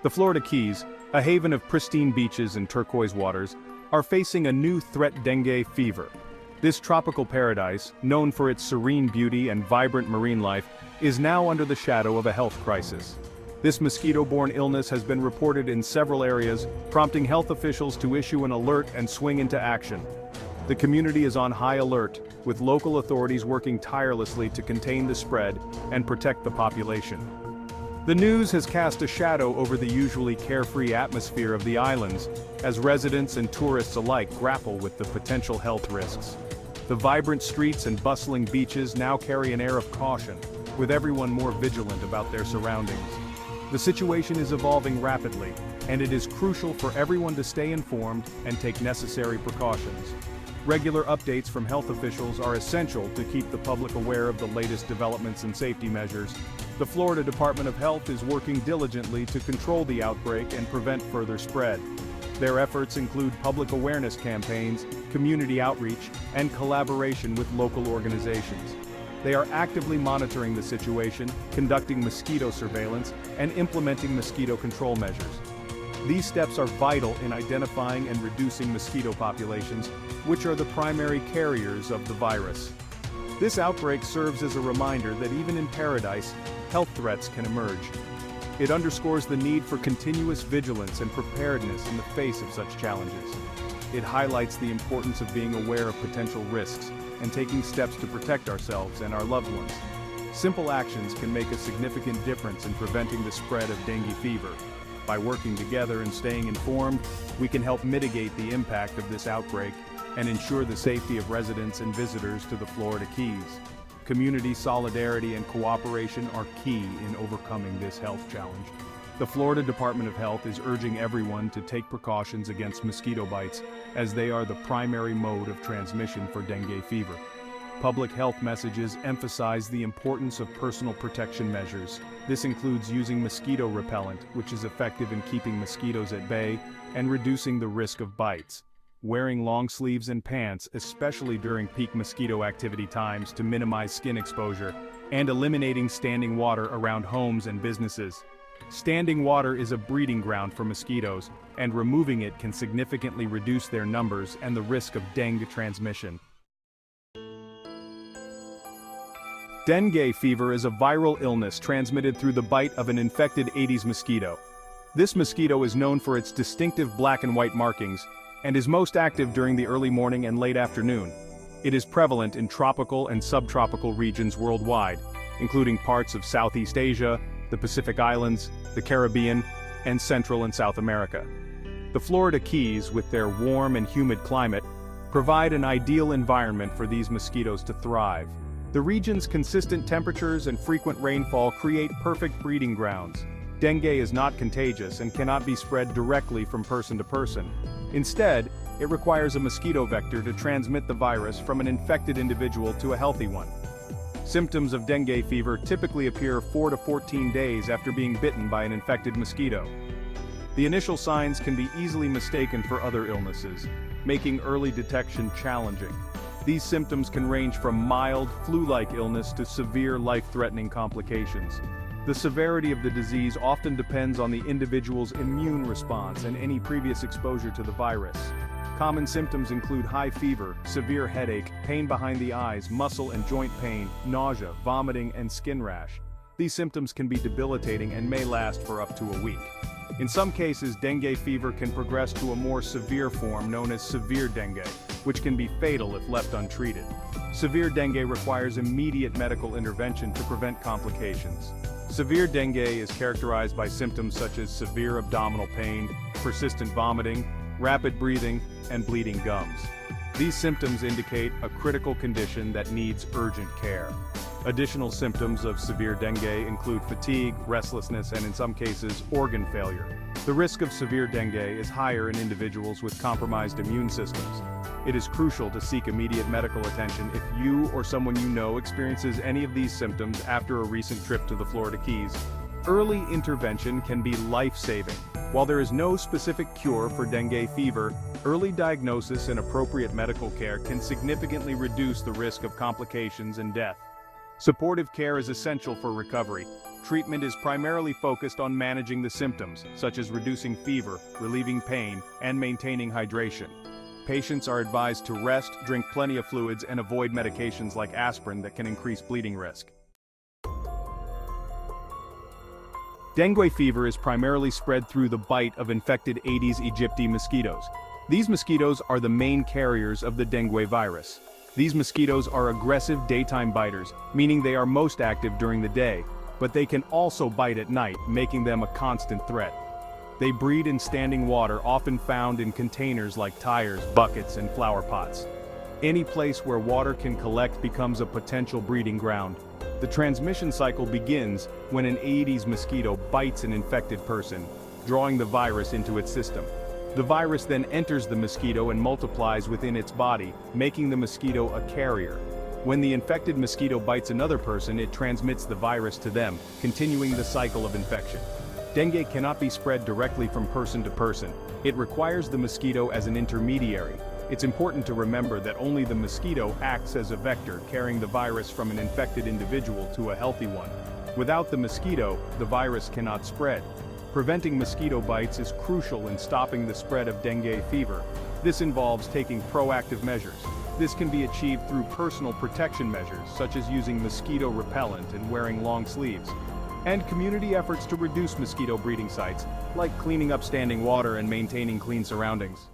The Florida Keys, a haven of pristine beaches and turquoise waters, are facing a new threat: dengue fever. This tropical paradise, known for its serene beauty and vibrant marine life, is now under the shadow of a health crisis. This mosquito-borne illness has been reported in several areas, prompting health officials to issue an alert and swing into action. The community is on high alert, with local authorities working tirelessly to contain the spread and protect the population. The news has cast a shadow over the usually carefree atmosphere of the islands, as residents and tourists alike grapple with the potential health risks. The vibrant streets and bustling beaches now carry an air of caution, with everyone more vigilant about their surroundings. The situation is evolving rapidly, and it is crucial for everyone to stay informed and take necessary precautions. Regular updates from health officials are essential to keep the public aware of the latest developments and safety measures. The Florida Department of Health is working diligently to control the outbreak and prevent further spread. Their efforts include public awareness campaigns, community outreach, and collaboration with local organizations. They are actively monitoring the situation, conducting mosquito surveillance, and implementing mosquito control measures. These steps are vital in identifying and reducing mosquito populations, which are the primary carriers of the virus. This outbreak serves as a reminder that even in paradise, health threats can emerge. It underscores the need for continuous vigilance and preparedness in the face of such challenges. It highlights the importance of being aware of potential risks and taking steps to protect ourselves and our loved ones. Simple actions can make a significant difference in preventing the spread of dengue fever. By working together and staying informed, we can help mitigate the impact of this outbreak and ensure the safety of residents and visitors to the Florida Keys. Community solidarity and cooperation are key in overcoming this health challenge. The Florida Department of Health is urging everyone to take precautions against mosquito bites, as they are the primary mode of transmission for dengue fever. Public health messages emphasize the importance of personal protection measures. This includes using mosquito repellent, which is effective in keeping mosquitoes at bay and reducing the risk of bites. Wearing long sleeves and pants, especially during peak mosquito activity times, to minimize skin exposure, and eliminating standing water around homes and businesses. Standing water is a breeding ground for mosquitoes, and removing it can significantly reduce their numbers and the risk of dengue transmission. Dengue fever is a viral illness transmitted through the bite of an infected Aedes mosquito. This mosquito is known for its distinctive black and white markings, and is most active during the early morning and late afternoon. It is prevalent in tropical and subtropical regions worldwide, including parts of Southeast Asia, the Pacific Islands, the Caribbean, and Central and South America. The Florida Keys, with their warm and humid climate, provide an ideal environment for these mosquitoes to thrive. The region's consistent temperatures and frequent rainfall create perfect breeding grounds. Dengue is not contagious and cannot be spread directly from person to person. Instead, it requires a mosquito vector to transmit the virus from an infected individual to a healthy one. Symptoms of dengue fever typically appear 4 to 14 days after being bitten by an infected mosquito. The initial signs can be easily mistaken for other illnesses, making early detection challenging. These symptoms can range from mild, flu-like illness to severe life-threatening complications. The severity of the disease often depends on the individual's immune response and any previous exposure to the virus. Common symptoms include high fever, severe headache, pain behind the eyes, muscle and joint pain, nausea, vomiting, and skin rash. These symptoms can be debilitating and may last for up to a week. In some cases, dengue fever can progress to a more severe form known as severe dengue, which can be fatal if left untreated. Severe dengue requires immediate medical intervention to prevent complications. Severe dengue is characterized by symptoms such as severe abdominal pain, persistent vomiting, rapid breathing, and bleeding gums. These symptoms indicate a critical condition that needs urgent care. Additional symptoms of severe dengue include fatigue, restlessness, and in some cases, organ failure. The risk of severe dengue is higher in individuals with compromised immune systems. It is crucial to seek immediate medical attention if you or someone you know experiences any of these symptoms after a recent trip to the Florida Keys. Early intervention can be life-saving. While there is no specific cure for dengue fever, early diagnosis and appropriate medical care can significantly reduce the risk of complications and death. Supportive care is essential for recovery, treatment is primarily focused on managing the symptoms, such as reducing fever, relieving pain, and maintaining hydration. Patients are advised to rest, drink plenty of fluids, and avoid medications like aspirin that can increase bleeding risk. Dengue fever is primarily spread through the bite of infected Aedes aegypti mosquitoes. These mosquitoes are the main carriers of the dengue virus. These mosquitoes are aggressive daytime biters, meaning they are most active during the day, but they can also bite at night, making them a constant threat. They breed in standing water, often found in containers like tires, buckets, and flower pots. Any place where water can collect becomes a potential breeding ground. The transmission cycle begins when an Aedes mosquito bites an infected person, drawing the virus into its system. The virus then enters the mosquito and multiplies within its body, making the mosquito a carrier. When the infected mosquito bites another person, it transmits the virus to them, continuing the cycle of infection. Dengue cannot be spread directly from person to person. It requires the mosquito as an intermediary. It's important to remember that only the mosquito acts as a vector, carrying the virus from an infected individual to a healthy one. Without the mosquito, the virus cannot spread. Preventing mosquito bites is crucial in stopping the spread of dengue fever. This involves taking proactive measures. This can be achieved through personal protection measures, such as using mosquito repellent and wearing long sleeves, and community efforts to reduce mosquito breeding sites, like cleaning up standing water and maintaining clean surroundings.